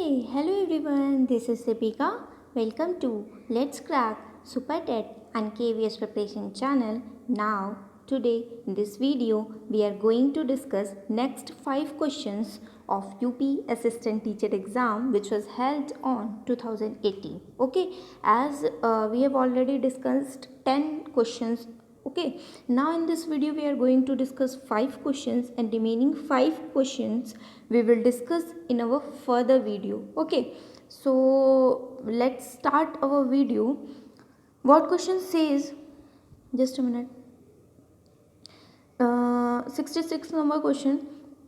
Hello everyone, this is Deepika. Welcome to Let's Crack Super TET and KVS Preparation channel. Now, today in this video, we are going to discuss next 5 questions of UP Assistant Teacher exam which was held on 2018. Okay, as we have already discussed 10 questions. Okay, now in this video we are going to discuss 5 questions and remaining 5 questions we will discuss in our further video. Okay, so let's start our video. What question says, just a minute, 66 number question,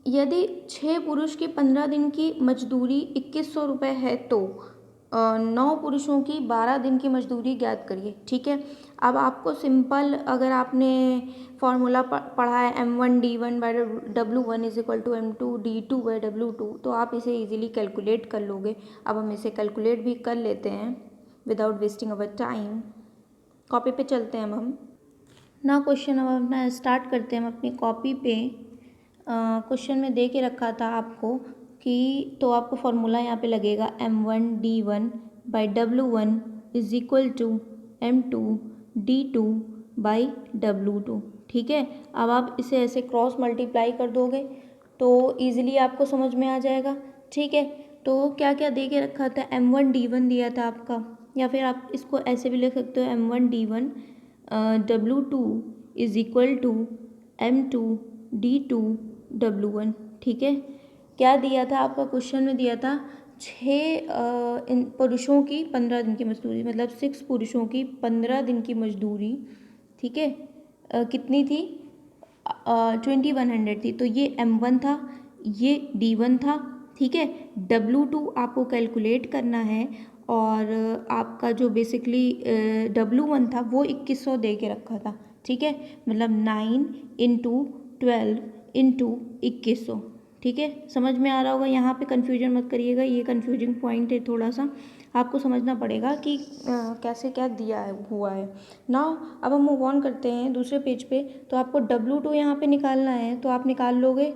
यदि 6 पुरुष की 15 दिन की मजदूरी 2100 रुपये है तो 9 पुरुषों की 12 दिन की मजदूरी ज्ञात करिए. ठीक है, अब आपको सिंपल, अगर आपने फॉर्मूला पढ़ा है M1D1/W1 is equal to M2D2/W2, तो आप इसे इजीली कैलकुलेट कर लोगे. अब हम इसे कैलकुलेट भी कर लेते हैं without wasting our time. Copy पे चलते हैं हम ना. क्वेश्चन अब अपना स्टार्ट करते हैं हम अपनी कॉपी पे. क्वेश्चन में दे के रखा था आपको कि, तो आपको फॉर्मूला यहाँ पे लगेगा M1D1/W1 is equal to M2D2/W2. ठीक है, अब आप इसे ऐसे क्रॉस मल्टीप्लाई कर दोगे तो ईजिली आपको समझ में आ जाएगा. ठीक है, तो क्या क्या दे के रखा था, M1D1 दिया था आपका, या फिर आप इसको ऐसे भी लिख सकते हो M1D1/W2 is equal to M2D2/W1. ठीक है, क्या दिया था आपका क्वेश्चन में, दिया था 6 पुरुषों की 15 दिन की मजदूरी, मतलब 6 पुरुषों की 15 दिन की मजदूरी. ठीक है, कितनी थी, 2100 थी. तो ये M1 था, ये D1 था. ठीक है, W2 आपको कैलकुलेट करना है और आपका जो बेसिकली W1 था वो 2100 दे के रखा था. ठीक है, मतलब 9 × 12 × 2100. ठीक है, समझ में आ रहा होगा. यहाँ पे कन्फ्यूजन मत करिएगा, ये कन्फ्यूजिंग पॉइंट है, थोड़ा सा आपको समझना पड़ेगा कि कैसे क्या दिया है हुआ है ना. अब हम मूव ऑन करते हैं दूसरे पेज पे. तो आपको W2 यहाँ पे निकालना है, तो आप निकाल लोगे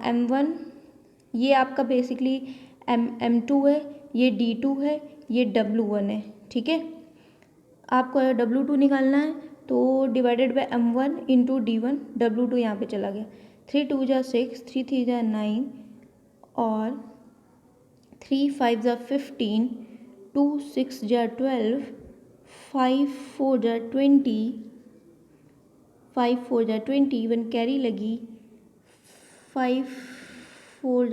M1, ये आपका बेसिकली M2 है, ये D2 है, ये W1 है. ठीक है, आपको W2 निकालना है तो divided by M1 × D1. W2 यहाँ पे चला गया. 3 2 = 6, 3 3 = 9 और 3 5 = 15, 2 6 = 12, 5 4 = 20, 5 4 = 20, 1 कैरी लगी, 5 4 =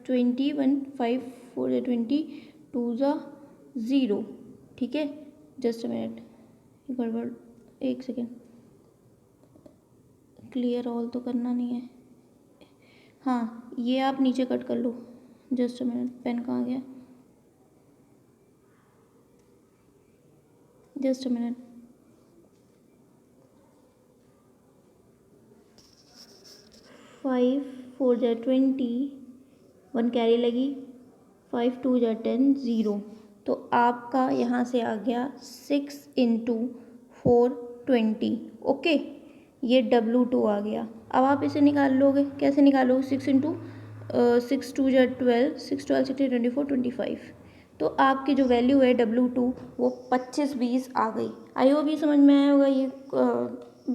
21, 5 4 = 20, 2 = 0. ठीक है, जस्ट अ मिनट, गड़बड़, एक सेकेंड, क्लियर ऑल तो करना नहीं है. हाँ, ये आप नीचे कट कर लो. जस्ट अ मिनट, पेन कहाँ गया, just a minute. Five 4 = 20, 1 carry लगी, 5 2 = 10, 0. तो आपका यहाँ से आ गया 6 × 4 20. ओके, ये W2 आ गया. अब आप इसे निकाल लोगे, कैसे निकालोगे, 6 × 6 2 = 12, 6 12 16 24 25. तो आपकी जो वैल्यू है W2 वो 25 20 आ गई. आई होप ये समझ में आया होगा. ये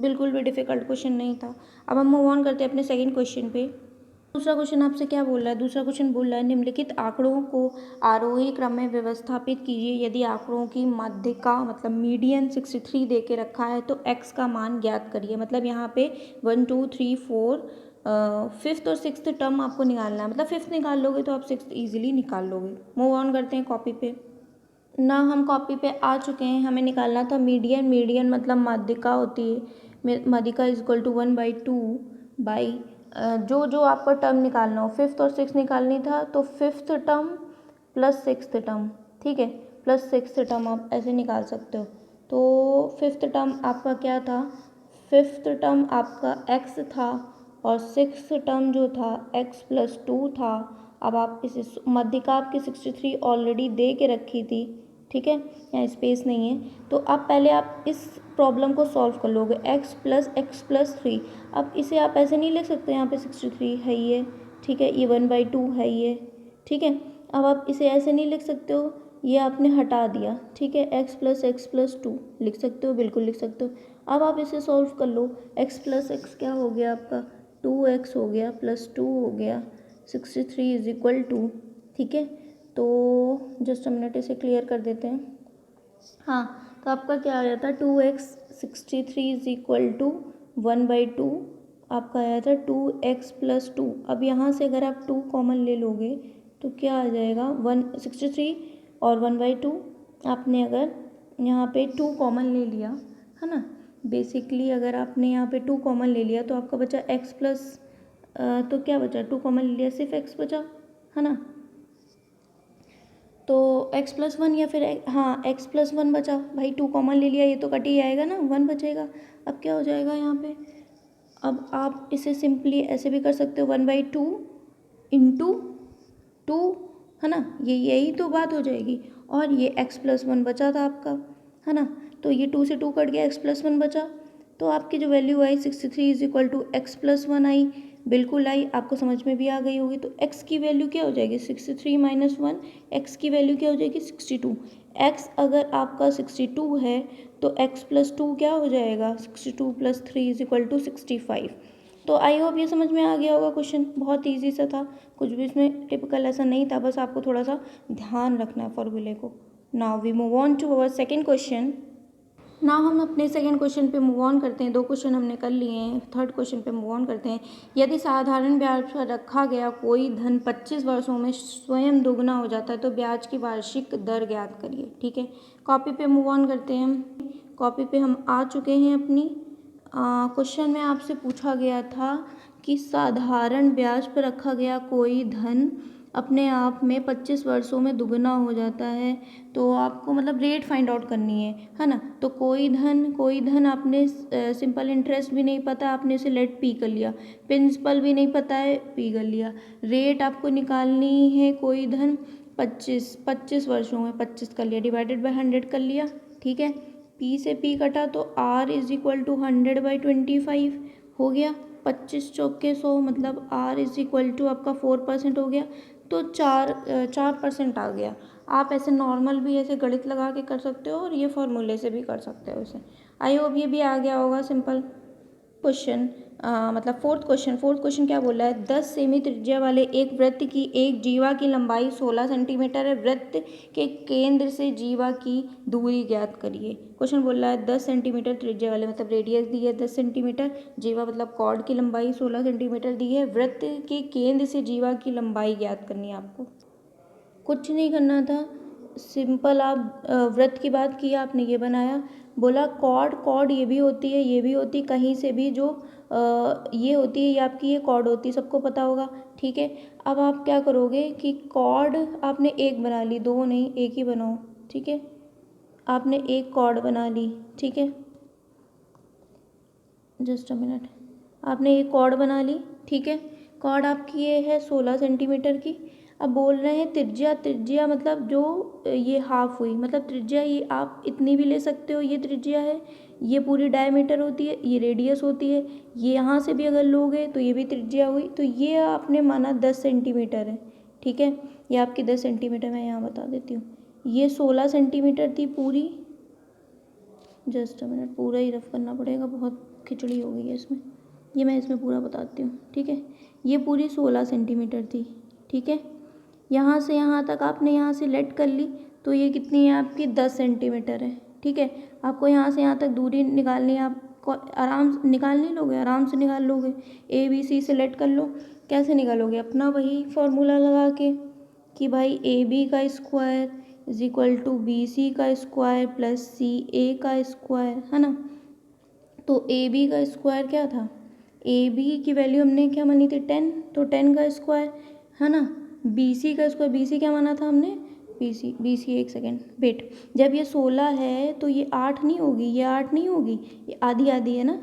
बिल्कुल भी डिफ़िकल्ट क्वेश्चन नहीं था. अब हम मूव ऑन करते हैं अपने सेकंड क्वेश्चन पे. दूसरा क्वेश्चन आपसे क्या बोल रहा है, दूसरा क्वेश्चन बोल रहा है निम्नलिखित आंकड़ों को आरोही क्रम में व्यवस्थापित कीजिए. यदि आंकड़ों की माध्यिका मतलब मीडियन 63 दे के रखा है तो x का मान ज्ञात करिए. मतलब यहाँ पे 1 2 3 4 5th और 6th टर्म आपको निकालना है. मतलब 5th निकाल लोगे तो आप 6th ईजिली निकाल लोगे. मूव ऑन करते हैं कॉपी पे ना. हम कॉपी पे आ चुके हैं. हमें निकालना था मीडियन. मीडियन मतलब माध्यिका होती है. माध्यिका इज इक्वल टू 1/2 बाई जो आपको टर्म निकालना हो. 5th और 6th निकालनी था तो 5th term plus 6th term. ठीक है, प्लस 6th टर्म आप ऐसे निकाल सकते हो. तो 5th टर्म आपका क्या था, 5th टर्म आपका x था और 6th टर्म जो था x + 2 था. अब आप इसे माध्यिका आपकी 63 ऑलरेडी दे के रखी थी. ठीक है, यहाँ स्पेस नहीं है. तो अब पहले आप इस प्रॉब्लम को सॉल्व कर लोगे, x + x + 3. अब इसे आप ऐसे नहीं लिख सकते, यहाँ पे 63 है ये. ठीक है, ये 1/2 है ये. ठीक है, अब आप इसे ऐसे नहीं लिख सकते हो, ये आपने हटा दिया, ठीक है, x+x+2 लिख सकते हो, बिल्कुल लिख सकते हो। अब आप इसे सॉल्व कर लो, x+x क्या हो गया आपका 2x हो गया +2 हो गया 63 इज इक्वल टू, ठीक है। तो जस्ट अ मिनट इसे क्लियर कर देते हैं। हाँ, तो आपका क्या आया था 2x 63 इज इक्वल टू 1/2, आपका आया था 2x+2। अब यहाँ से अगर आप 2 कॉमन ले लोगे तो क्या आ जाएगा 163 और 1/2। आपने अगर यहाँ पे 2 कॉमन ले लिया है ना, बेसिकली अगर आपने यहाँ पे 2 कॉमन ले लिया तो आपका बचा x प्लस, तो क्या बचा 2 कॉमन ले लिया सिर्फ x बचा है ना, तो x+1 या फिर हाँ x+1 बचा भाई, 2 कॉमन ले लिया, ये तो कट ही आएगा ना, 1 बचेगा। अब क्या हो जाएगा यहाँ पे, अब आप इसे सिंपली ऐसे भी कर सकते हो 1/2 इंटू 2 है ना, ये यही तो बात हो जाएगी। और ये x+1 बचा था आपका है ना, तो ये 2 से 2 कट गया, x+1 बचा, तो आपकी जो वैल्यू आई 63 इज इक्वल टू x+1 आई, बिल्कुल आई, आपको समझ में भी आ गई होगी। तो x की वैल्यू क्या हो जाएगी 63 - 1, x की वैल्यू क्या हो जाएगी 62। x अगर आपका 62 है तो x+2 क्या हो जाएगा 62 + 3 इज इक्वल टू 65। तो आई होप ये समझ में आ गया होगा, क्वेश्चन बहुत ईजी सा था, कुछ भी इसमें टिपिकल ऐसा नहीं था, बस आपको थोड़ा सा ध्यान रखना है फॉर्मूले को। Now we move on to our second question. Now हम अपने सेकेंड क्वेश्चन पे मूव ऑन करते हैं, 2 क्वेश्चन हमने कर लिए हैं, थर्ड क्वेश्चन पे मूव ऑन करते हैं। यदि साधारण ब्याज पर रखा गया कोई धन 25 वर्षों में स्वयं दोगुना हो जाता है तो ब्याज की वार्षिक दर ज्ञात करिए, ठीक है। कॉपी पे मूव ऑन करते हैं हम, कॉपी पे हम आ चुके हैं अपनी। क्वेश्चन में आपसे पूछा गया था कि साधारण ब्याज पर रखा गया कोई धन अपने आप में 25 वर्षों में दुगना हो जाता है, तो आपको मतलब रेट फाइंड आउट करनी है ना। तो कोई धन आपने सिंपल इंटरेस्ट भी नहीं पता, आपने इसे लेट पी कर लिया, प्रिंसिपल भी नहीं पता है, पी कर लिया। रेट आपको निकालनी है, कोई धन 25 वर्षों में 25 कर लिया, डिवाइडेड बाय 100 कर लिया, ठीक है। पी से पी कटा तो r इज इक्वल टू 100/25 हो गया, 25 चौके 100 मतलब r इज इक्वल टू आपका 4% हो गया, तो 4% आ गया। आप ऐसे नॉर्मल भी ऐसे गणित लगा के कर सकते हो और ये फॉर्मूले से भी कर सकते हो इसे। आई होप ये भी आ गया होगा सिंपल क्वेश्चन। मतलब फोर्थ क्वेश्चन क्या बोला है, 10 सेमी त्रिज्या वाले एक वृत्त की एक जीवा की लंबाई 16 सेंटीमीटर है, वृत्त के केंद्र से जीवा की दूरी ज्ञात करिए। क्वेश्चन बोल रहा है 10 सेंटीमीटर त्रिज्या वाले मतलब रेडियस दी है 10 सेंटीमीटर, जीवा मतलब कॉर्ड की लंबाई 16 सेंटीमीटर दी है, वृत्त के केंद्र से जीवा की लंबाई ज्ञात करनी है आपको। कुछ नहीं करना था, सिंपल आप वृत्त की बात की आपने ये बनाया, बोला कॉर्ड ये भी होती है, ये भी होती, कहीं से भी जो ये होती है, ये आपकी ये कॉर्ड होती है, सबको पता होगा, ठीक है। अब आप क्या करोगे कि कॉर्ड आपने एक बना ली, 2 नहीं, एक ही बनाओ, ठीक है। आपने एक कॉर्ड बना ली, ठीक है, जस्ट अ मिनट, आपने एक कॉर्ड बना ली, ठीक है। कॉर्ड आपकी ये है 16 सेंटीमीटर की। अब बोल रहे हैं त्रिज्या मतलब जो ये हाफ हुई, मतलब त्रिज्या ये आप इतनी भी ले सकते हो, ये त्रिज्या है, ये पूरी डायमीटर होती है, ये रेडियस होती है, ये यहाँ से भी अगर लोगे तो ये भी त्रिज्या हुई, तो ये आपने माना 10 सेंटीमीटर है, ठीक है। ये आपकी 10 सेंटीमीटर मैं यहाँ बता देती हूँ, ये 16 सेंटीमीटर थी पूरी, जस्ट अ मिनट, पूरा ही रफ करना पड़ेगा, बहुत खिचड़ी हो गई है इसमें, ये मैं इसमें पूरा बताती हूँ, ठीक है। ये पूरी 16 सेंटीमीटर थी, ठीक है। यहाँ से यहाँ तक आपने यहाँ से लेट कर ली, तो ये कितनी है आपकी 10 सेंटीमीटर है, ठीक है। आपको यहाँ से यहाँ तक दूरी निकालनी है, आपको आराम से निकाल नहीं लोगे, आराम से निकाल लोगे, ABC से लेट कर लो। कैसे निकालोगे, अपना वही फॉर्मूला लगा के कि भाई AB का square is equal to BC का स्क्वायर प्लस CA का स्क्वायर, है ना। तो AB का स्क्वायर क्या था, AB की वैल्यू हमने क्या मानी थी 10, तो 10 का स्क्वायर, है ना। BC का स्क्वायर, BC क्या माना था हमने, BC एक सेकेंड वेट, जब ये 16 है तो ये 8 नहीं होगी, ये 8 नहीं होगी, ये आधी आधी है ना,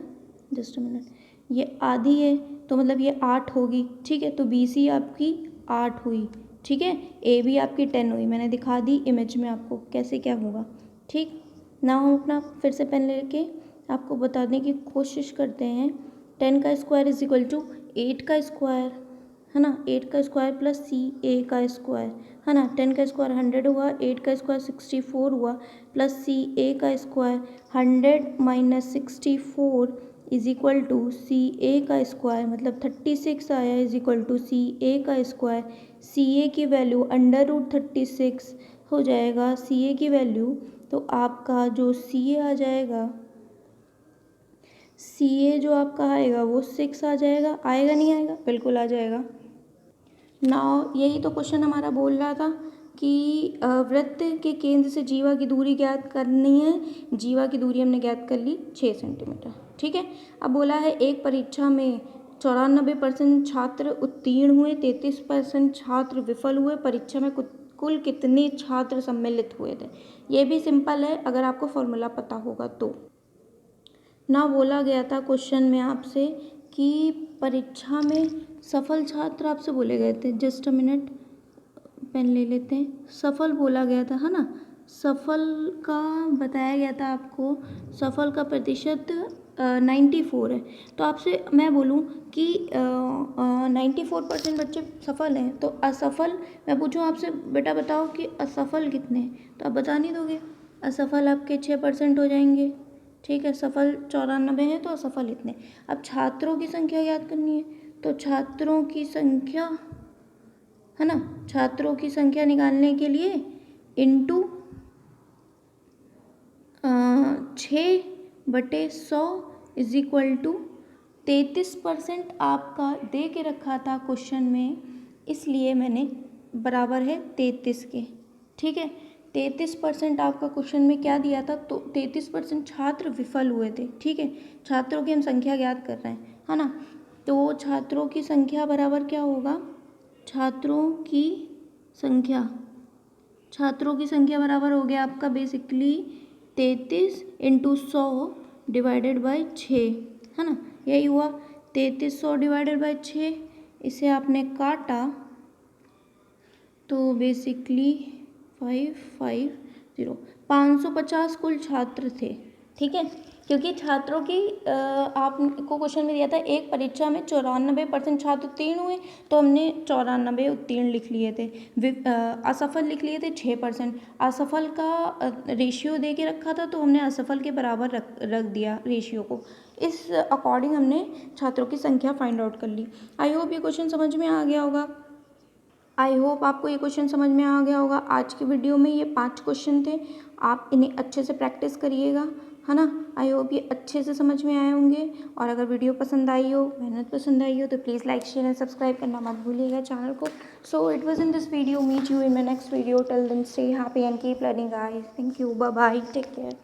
जस्ट अ मिनट, ये आधी है तो मतलब ये 8 होगी, ठीक है। तो BC आपकी 8 हुई, ठीक है। AB आपकी 10 हुई, मैंने दिखा दी इमेज में आपको कैसे क्या होगा, ठीक ना। हम अपना फिर से पेन लेके आपको बताने की कोशिश करते हैं। 10 का स्क्वायर इज इक्वल टू 8 का स्क्वायर, है ना, 8 का स्क्वायर प्लस सी ए का स्क्वायर, है ना, 10 का स्क्वायर 100 हुआ, 8 का स्क्वायर 64 हुआ, प्लस सी ए का square 100 minus 64 is equal to C A का स्क्वायर, मतलब 36 आया is equal to C A का स्क्वायर। सी ए की वैल्यू √36 हो जाएगा सी ए की वैल्यू, तो आपका जो सी ए आ जाएगा, सी ए जो आपका आएगा वो 6 आ जाएगा, आएगा नहीं आएगा, बिल्कुल आ जाएगा। नाउ यही तो क्वेश्चन हमारा बोल रहा था कि वृत्त के केंद्र से जीवा की दूरी ज्ञात करनी है। जीवा की दूरी हमने ज्ञात कर ली 6 सेंटीमीटर, ठीक है। अब बोला है एक परीक्षा में 94% छात्र उत्तीर्ण हुए, 33% छात्र विफल हुए, परीक्षा में कुल कितने छात्र सम्मिलित हुए थे। ये भी सिंपल है अगर आपको फॉर्मूला पता होगा तो। ना बोला गया था क्वेश्चन में आपसे कि परीक्षा में सफल छात्र आपसे बोले गए थे, जस्ट अ मिनट पेन ले लेते हैं। सफल बोला गया था, है ना, सफल का बताया गया था आपको, सफल का प्रतिशत 94 है। तो आपसे मैं बोलूँ कि 94% बच्चे सफल हैं, तो असफल मैं पूछूँ आपसे, बेटा बताओ कि असफल कितने हैं, तो आप बता नहीं दोगे। असफल आपके 6% हो जाएंगे, ठीक है। सफल 94 है तो असफल इतने। अब छात्रों की संख्या याद करनी है, तो छात्रों की संख्या, है ना, छात्रों की संख्या निकालने के लिए इंटू 6/100 इज इक्वल टू 33% आपका दे के रखा था क्वेश्चन में, इसलिए मैंने बराबर है 33 के, ठीक है। 33% आपका क्वेश्चन में क्या दिया था, तो 33% छात्र विफल हुए थे, ठीक है। छात्रों की हम संख्या ज्ञात कर रहे हैं, है ना, तो छात्रों की संख्या बराबर क्या होगा, छात्रों की संख्या, छात्रों की संख्या बराबर हो गया आपका बेसिकली 33 इंटू 100 डिवाइडेड बाई 6, है ना, यही हुआ 3300 डिवाइडेड बाई 6। इसे आपने काटा तो बेसिकली 550 550 कुल छात्र थे, ठीक है। क्योंकि छात्रों की आपको क्वेश्चन में दिया था एक परीक्षा में 94% छात्र उत्तीर्ण हुए, तो हमने 94 उत्तीर्ण लिख लिए थे, असफल लिख लिए थे 6%। असफल का रेशियो दे के रखा था, तो हमने असफल के बराबर रख दिया रेशियो को। इस अकॉर्डिंग हमने छात्रों की संख्या फाइंड आउट कर ली। आई होप ये क्वेश्चन समझ में आ गया होगा। आई होप आपको ये क्वेश्चन समझ में आ गया होगा। आज की वीडियो में ये 5 क्वेश्चन थे, आप इन्हें अच्छे से प्रैक्टिस करिएगा, है ना। आई होप ये अच्छे से समझ में आए होंगे, और अगर वीडियो पसंद आई हो, मेहनत पसंद आई हो, तो please like share and subscribe करना मत भूलिएगा चैनल को। So it was in this video, meet you in my next video, till then stay happy and keep learning guys. Thank you, bye bye, take care.